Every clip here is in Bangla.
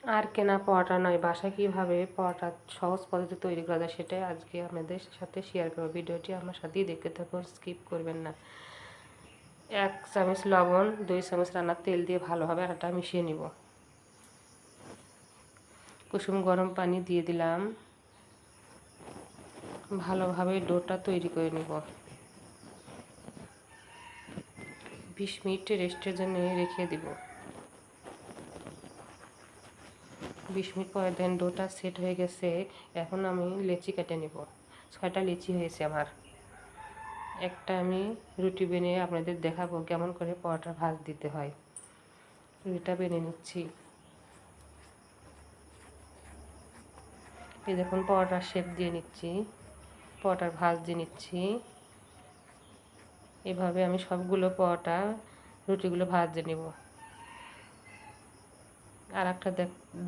আর কেনা পরোটা নয়, বাসায় কীভাবে পরোটা সহজ পদ্ধতি তৈরি করা যায় সেটাই আজকে আপনাদের সাথে শেয়ার করব। ভিডিওটি আমার সাথেই দেখতে থাকুন, স্কিপ করবেন না। 1 চামচ লবণ, 2 চামচ রান্নার তেল দিয়ে ভালোভাবে আটাটা মিশিয়ে নিব। কুসুম গরম পানি দিয়ে দিলাম, ভালোভাবে ডোটা তৈরি করে নিব। 20 মিনিট রেস্টের জন্য রেখে দিব। 20 মিনিট পরে দেন ডোটা সেট হয়ে গেছে। এখন আমি লেচি কেটে নিব। 6টা লেচি হয়েছে আমার। একটা আমি রুটি বেনে আপনাদের দেখাবো কেমন করে পরোটা ভাঁজ দিতে হয়। রুটিটা বেনে নিচ্ছি। এই দেখুন পরোটার শেপ দিয়ে নিচ্ছি, পরোটার ভাঁজ দিয়ে নিচ্ছি। এভাবে আমি সবগুলো পরোটা রুটিগুলো ভাজে নেব। আর একটা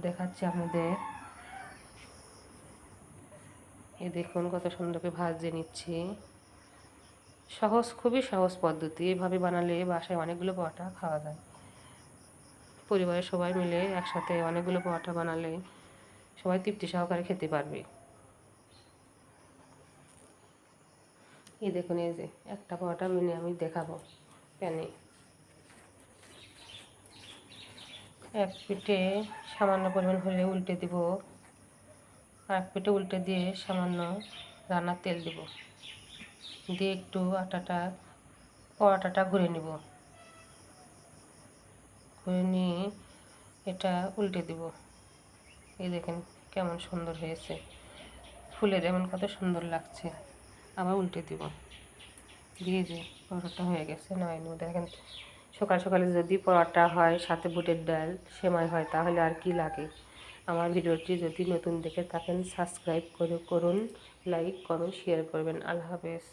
দেখাচ্ছি আপনাদের। এই দেখুন কত সুন্দর করে ভাজে নিচ্ছি। সহজ, খুবই সহজ পদ্ধতি। এভাবে বানালে বাসায় অনেকগুলো পরোটা খাওয়া যায়। পরিবারের সবাই মিলে একসাথে অনেকগুলো পরোটা বানালে সবাই তৃপ্তি সহকারে খেতে পারবে। এই দেখুন, এই যে একটা পরোটা মেনে আমি দেখাবো প্যানে। এক পিঠে সামান্য পরিমাণ হলে উল্টে দিব, আর এক পিঠে উল্টে দিয়ে সামান্য রান্নার তেল দিব, দিয়ে একটু পরোটাটা ঘুরে নিব। ঘুরে নিয়ে এটা উল্টে দিব। এই দেখেন কেমন সুন্দর হয়েছে, ফুলে যেমন কত সুন্দর লাগছে। আবার উল্টে দিব, দিয়ে যে পরোটা হয়ে গেছে নামাই নেব। দেখেন সকাল সকালে যদি পরোটা হয়, সাথে বুটের ডাল সেমাই হয়, তাহলে আর কি লাগে। আমার ভিডিওটি যদি নতুন দেখে থাকেন সাবস্ক্রাইব করুন, লাইক করুন, শেয়ার করবেন। আল্লাহ হাফেজ।